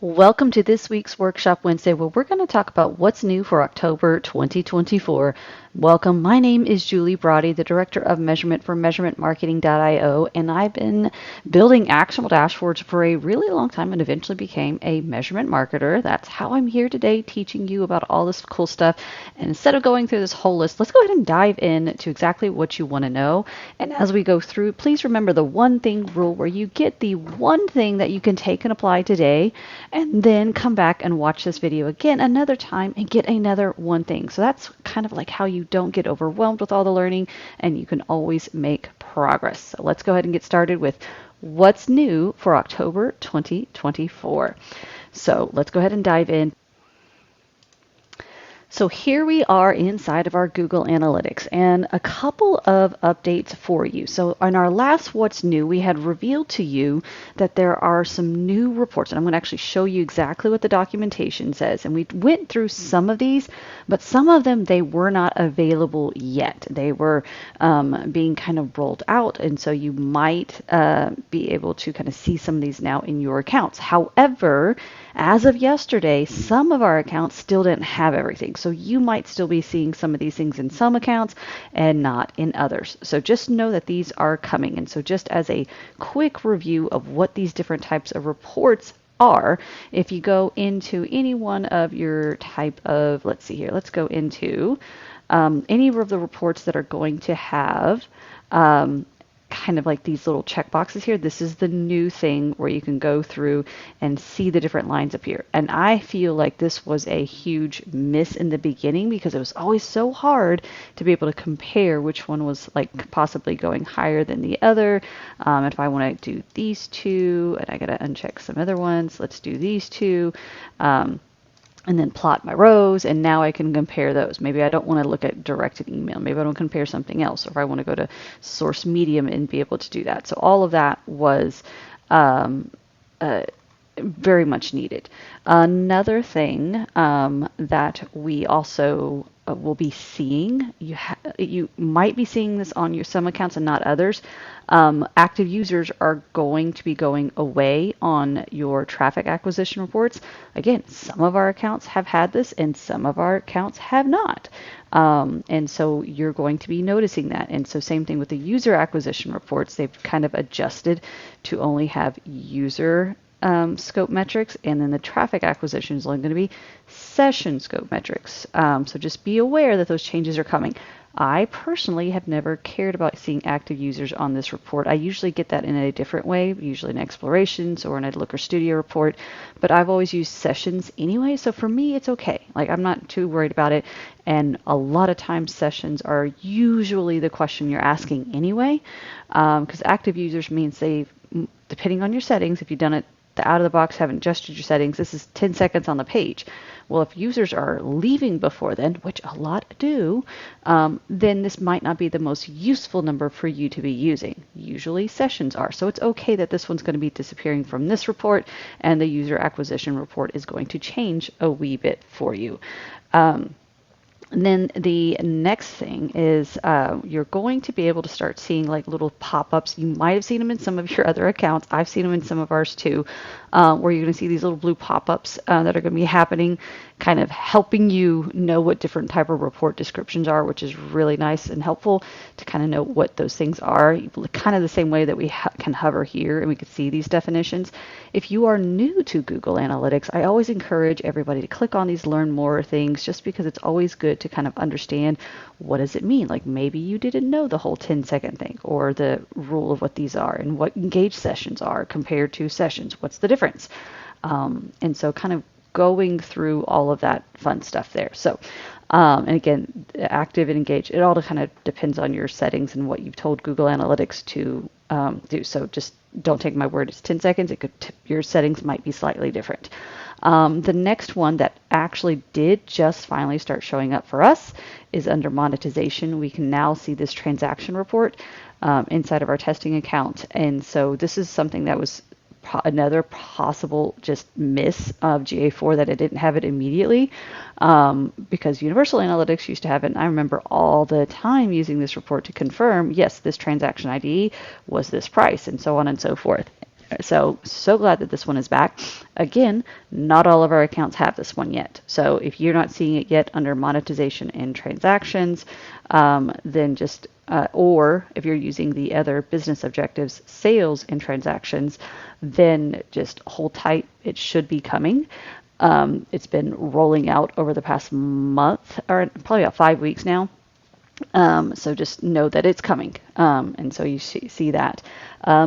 Welcome to this week's Workshop Wednesday, where we're going to talk about what's new for October 2024. Welcome. My name is Julie Brody, the Director of Measurement for MeasurementMarketing.io, and I've been building actionable dashboards for a really long time and eventually became a measurement marketer. That's how I'm here today teaching you about all this cool stuff. And instead of going through this whole list, let's go ahead and dive in to exactly what you want to know. And as we go through, please remember the one thing rule where you get the one thing that you can take and apply today and then come back and watch this video again another time and get another one thing. So that's kind of like how you don't get overwhelmed with all the learning and you can always make progress. So let's go ahead and get started with what's new for October 2024. So let's go ahead and dive in. So here we are inside of our Google Analytics and a couple of updates for you. So on our last What's New, we had revealed to you that there are some new reports, and I'm going to actually show you exactly what the documentation says. And we went through some of these, but some of them, they were not available yet. They were being kind of rolled out, and so you might be able to kind of see some of these now in your accounts. However, as of yesterday, some of our accounts still didn't have everything. So you might still be seeing some of these things in some accounts and not in others. So just know that these are coming. And so just as a quick review of what these different types of reports are, if you go into any one of your type of, let's see here, let's go into any of the reports that are going to have kind of like these little check boxes here. This is the new thing where you can go through and see the different lines appear. And I feel like this was a huge miss in the beginning because it was always so hard to be able to compare which one was like possibly going higher than the other. If I want to do these two, and I got to uncheck some other ones, let's do these two. And then plot my rows, and now I can compare those. Maybe I don't want to look at directed email. Maybe I don't compare something else, or if I want to go to source medium and be able to do that. So all of that was very much needed. Another thing that we also will be seeing, you might be seeing this on your some accounts and not others. Active users are going to be going away on your traffic acquisition reports. Again, some of our accounts have had this and some of our accounts have not. And so you're going to be noticing that. And so same thing with the user acquisition reports. They've kind of adjusted to only have user scope metrics, and then the traffic acquisition is only going to be session scope metrics. So just be aware that those changes are coming. I personally have never cared about seeing active users on this report. I usually get that in a different way, usually in explorations or in a Looker Studio report, but I've always used sessions anyway, so for me it's okay. Like, I'm not too worried about it, and a lot of times sessions are usually the question you're asking anyway, because active users means they've, depending on your settings, if you've done it the out of the box, haven't adjusted your settings, this is 10 seconds on the page. Well, if users are leaving before then, which a lot do, then this might not be the most useful number for you to be using. Usually sessions are. So it's okay that this one's going to be disappearing from this report and the user acquisition report is going to change a wee bit for you. And then the next thing is you're going to be able to start seeing like little pop-ups. You might have seen them in some of your other accounts. I've seen them in some of ours too, where you're going to see these little blue pop-ups that are going to be happening, kind of helping you know what different type of report descriptions are, which is really nice and helpful to kind of know what those things are. Kind of the same way that we can hover here and we can see these definitions. If you are new to Google Analytics, I always encourage everybody to click on these learn more things, just because it's always good to kind of understand what does it mean. Like maybe you didn't know the whole 10-second thing or the rule of what these are and what engaged sessions are compared to sessions. What's the difference? And so kind of going through all of that fun stuff there. So, and again, active and engaged, it all kind of depends on your settings and what you've told Google Analytics to do. So just don't take my word it's 10 seconds. Your settings might be slightly different. The next one that actually did just finally start showing up for us is under monetization. We can now see this transaction report inside of our testing account. And so this is something that was another possible just miss of GA4, that it didn't have it immediately, because Universal Analytics used to have it. And I remember all the time using this report to confirm, yes, this transaction ID was this price, and so on and so forth. So glad that this one is back. Again, not all of our accounts have this one yet. So if you're not seeing it yet under monetization and transactions, then just, or if you're using the other business objectives, sales and transactions, then just hold tight. It should be coming. It's been rolling out over the past month, or probably about 5 weeks now. So just know that it's coming. And so you see that.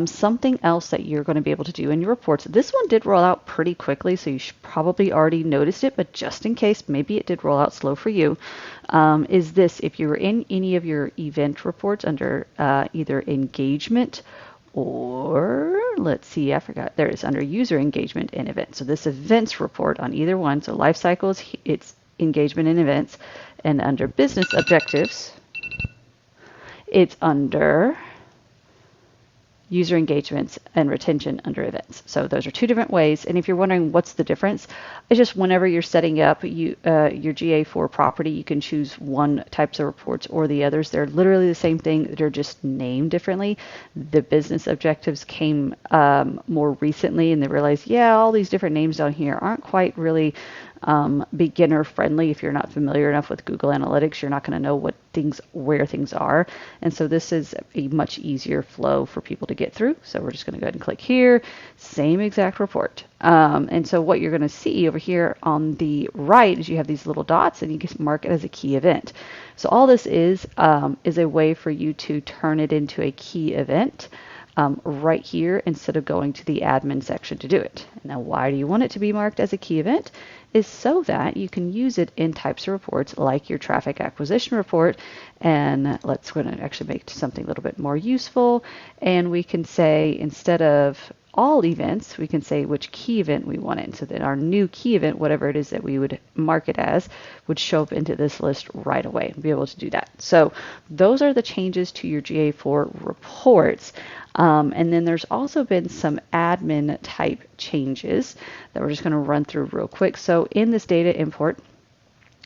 Something else that you're going to be able to do in your reports, this one did roll out pretty quickly, so you should probably already noticed it, but just in case, maybe it did roll out slow for you, is this: if you were in any of your event reports under either engagement or, let's see, I forgot, there it is, under user engagement and events. So this events report on either one, so life cycles, it's engagement and events, and under business objectives, it's under user engagements and retention under events. So those are two different ways. And if you're wondering what's the difference, it's just whenever you're setting up your GA4 property, you can choose one types of reports or the others. They're literally the same thing. They're just named differently. The business objectives came more recently, and they realized, yeah, all these different names down here aren't quite really beginner friendly. If you're not familiar enough with Google Analytics, you're not going to know where things are. And so this is a much easier flow for people to get through. So we're just going to go ahead and click here, same exact report. And so what you're going to see over here on the right is you have these little dots, and you can mark it as a key event. So all this is a way for you to turn it into a key event. Right here instead of going to the admin section to do it. Now, why do you want it to be marked as a key event? Is so that you can use it in types of reports like your traffic acquisition report. And let's go ahead and actually make something a little bit more useful. And we can say, instead of all events, we can say which key event we want in, so that our new key event, whatever it is that we would mark it as, would show up into this list right away and be able to do that. So those are the changes to your GA4 reports. And then there's also been some admin type changes that we're just going to run through real quick. So in this data import,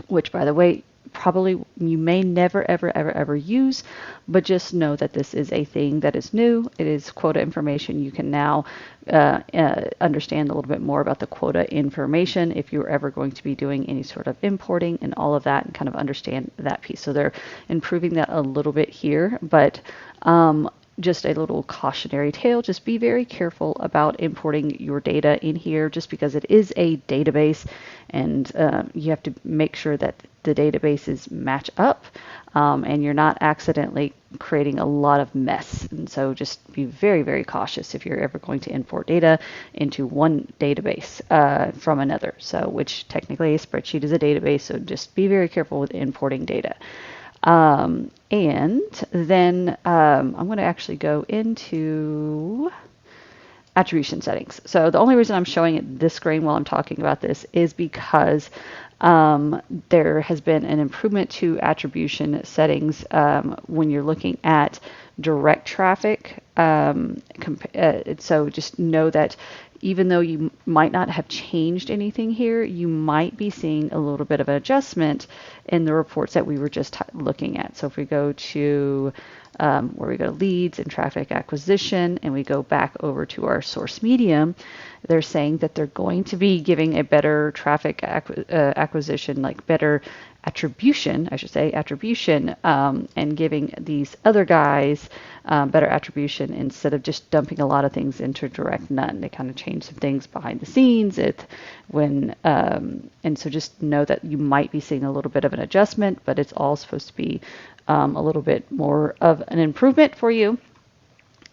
which, by the way, probably you may never, ever use, but just know that this is a thing that is new. It is quota information. You can now understand a little bit more about the quota information if you're ever going to be doing any sort of importing and all of that, and kind of understand that piece. So they're improving that a little bit here, but just a little cautionary tale. Just be very careful about importing your data in here, just because it is a database, and you have to make sure that the databases match up, and you're not accidentally creating a lot of mess. And so just be very, very cautious if you're ever going to import data into one database from another. So, which technically a spreadsheet is a database, so just be very careful with importing data. And then I'm going to actually go into attribution settings. So the only reason I'm showing it this screen while I'm talking about this is because there has been an improvement to attribution settings when you're looking at direct traffic. So just know that even though you might not have changed anything here, you might be seeing a little bit of an adjustment in the reports that we were just looking at. So if we go to where we go to leads and traffic acquisition, and we go back over to our source medium, they're saying that they're going to be giving a better traffic acquisition, like better attribution, I should say, and giving these other guys better attribution instead of just dumping a lot of things into direct none. They kind of change some things behind the scenes. And so just know that you might be seeing a little bit of an adjustment, but it's all supposed to be a little bit more of an improvement for you.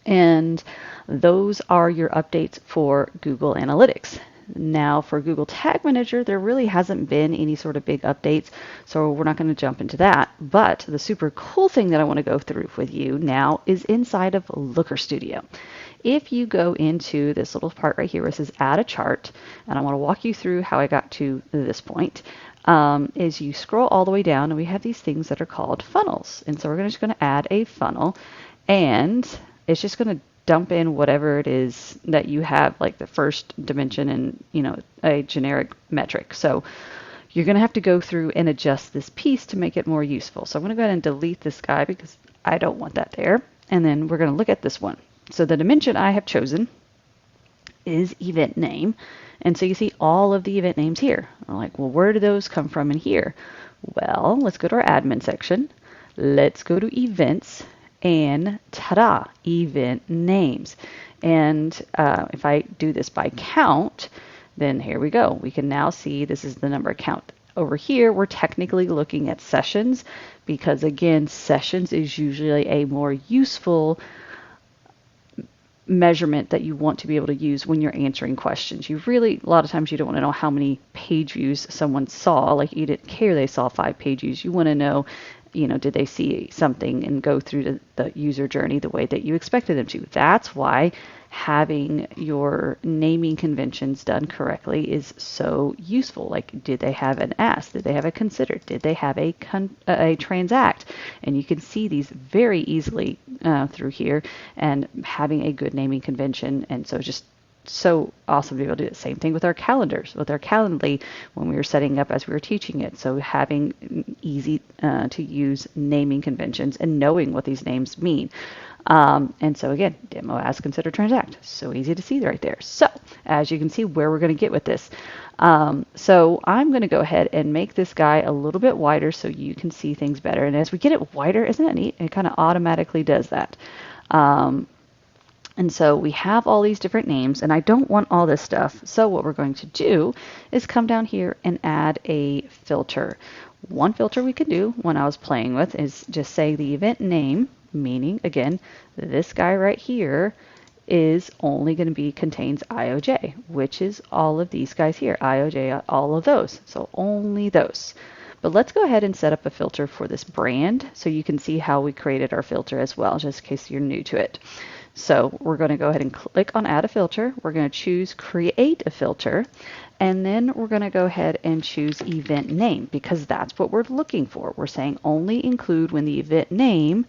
And those are your updates for Google Analytics. Now for Google Tag Manager, there really hasn't been any sort of big updates, so we're not going to jump into that. But the super cool thing that I want to go through with you now is inside of Looker Studio. If you go into this little part right here where it says add a chart, and I want to walk you through how I got to this point, is you scroll all the way down, and we have these things that are called funnels. And so we're just going to add a funnel, and it's just going to dump in whatever it is that you have, like the first dimension and a generic metric. So you're going to have to go through and adjust this piece to make it more useful. So I'm going to go ahead and delete this guy because I don't want that there. And then we're going to look at this one. So the dimension I have chosen is event name. And so you see all of the event names here. I'm like, well, where do those come from in here? Well, let's go to our admin section. Let's go to events and ta-da, event names. And if I do this by count, then here we go. We can now see this is the number count. Over here, we're technically looking at sessions because, again, sessions is usually a more useful measurement that you want to be able to use when you're answering questions. You really, a lot of times you don't want to know how many page views someone saw. Like, you didn't care they saw 5 page views. You want to know, did they see something and go through the user journey the way that you expected them to. That's why having your naming conventions done correctly is so useful. Like, did they have an ask? Did they have a consider? Did they have a transact? And you can see these very easily through here, and having a good naming convention. And so just so awesome to be able to do the same thing with our calendars, with our Calendly when we were setting up as we were teaching it. So having easy to use naming conventions and knowing what these names mean. And so again, demo, ask, consider, transact. So easy to see right there. So as you can see where we're going to get with this. So I'm going to go ahead and make this guy a little bit wider so you can see things better. And as we get it wider, isn't that neat? It kind of automatically does that. And so we have all these different names, and I don't want all this stuff. So what we're going to do is come down here and add a filter. One filter we can do when I was playing with is just say the event name, meaning, again, this guy right here is only going to be contains IOJ, which is all of these guys here, IOJ, all of those. So only those. But let's go ahead and set up a filter for this brand so you can see how we created our filter as well, just in case you're new to it. So we're going to go ahead and click on add a filter. We're going to choose create a filter, and then we're going to go ahead and choose event name because that's what we're looking for. We're saying only include when the event name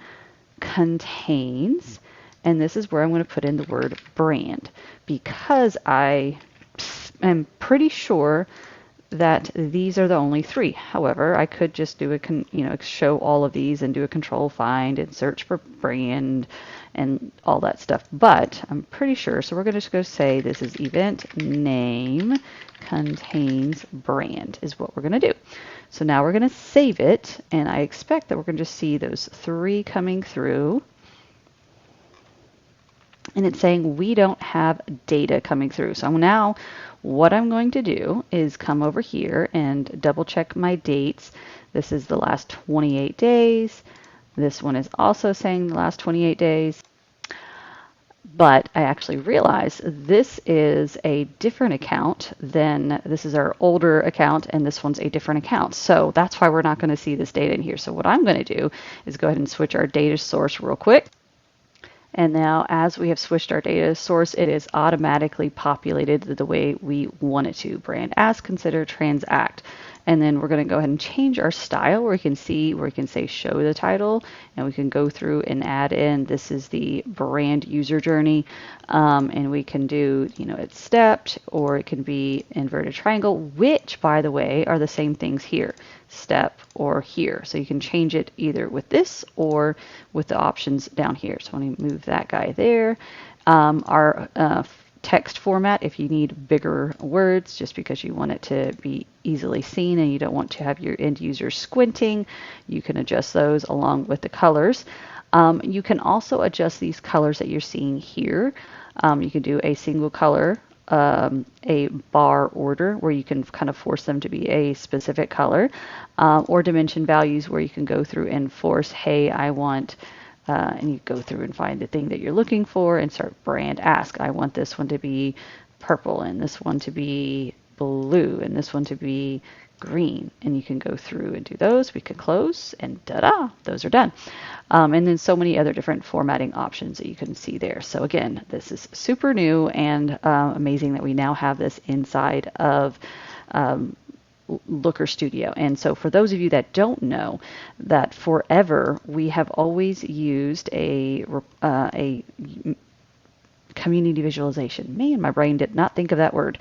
contains, and this is where I'm going to put in the word brand because I am pretty sure that these are the only 3. However, I could just do show all of these and do a control find and search for brand and all that stuff. But I'm pretty sure, so we're going to just go say this is event name contains brand is what we're going to do. So now we're going to save it, and I expect that we're going to just see those 3 coming through. And it's saying we don't have data coming through. So now what I'm going to do is come over here and double check my dates. This is the last 28 days. This one is also saying the last 28 days. But I actually realized this is a different account than this is our older account, and this one's a different account. So that's why we're not going to see this data in here. So what I'm going to do is go ahead and switch our data source real quick. And now as we have switched our data source, it is automatically populated the way we want it to. Brand, ask, consider, transact. And then we're going to go ahead and change our style where we can say show the title, and we can go through and add in, this is the brand user journey. And we can do, it's stepped, or it can be inverted triangle, which by the way are the same things here, step or here. So you can change it either with this or with the options down here. So when we move that guy there, our text format, if you need bigger words just because you want it to be easily seen and you don't want to have your end user squinting, you can adjust those along with the colors. You can also adjust these colors that you're seeing here. You can do a single color, a bar order where you can kind of force them to be a specific color, or dimension values where you can go through and force, hey, I want and you go through and find the thing that you're looking for and start brand ask. I want this one to be purple and this one to be blue and this one to be green. And you can go through and do those. We could close and ta-da, those are done. And then so many other different formatting options that you can see there. So again, this is super new and amazing that we now have this inside of Looker Studio. And so for those of you that don't know, that forever we have always used a community visualization. Man, my brain did not think of that word.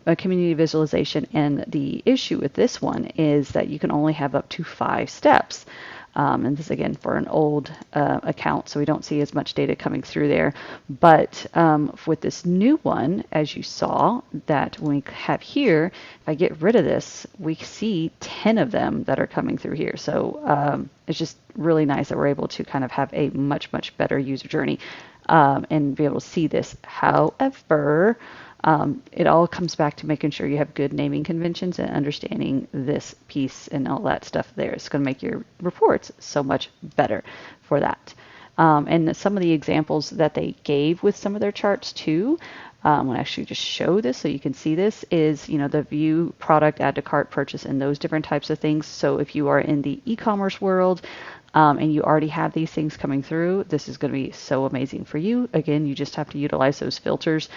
A community visualization. And the issue with this one is that you can only have up to 5 steps. And this again for an old account, so we don't see as much data coming through there. But with this new one, as you saw, that when we have here, if I get rid of this, we see 10 of them that are coming through here. So it's just really nice that we're able to kind of have a much, much better user journey and be able to see this. However, it all comes back to making sure you have good naming conventions and understanding this piece and all that stuff there. It's going to make your reports so much better for that. And some of the examples that they gave with some of their charts too, I'll actually just show this so you can see this, is, the view, product, add to cart, purchase, and those different types of things. So if you are in the e-commerce world, and you already have these things coming through, this is going to be so amazing for you. Again, you just have to utilize those filters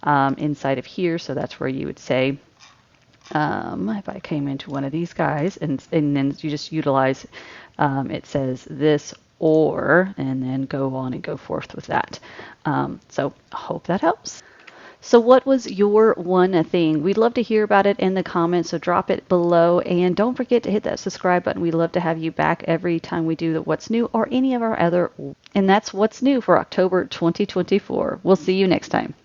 inside of here. So that's where you would say, if I came into one of these guys and then you just utilize, it says this or, and then go on and go forth with that. So I hope that helps. So what was your one thing? We'd love to hear about it in the comments, so drop it below. And don't forget to hit that subscribe button. We'd love to have you back every time we do the What's New or any of our other. And that's What's New for October 2024. We'll see you next time.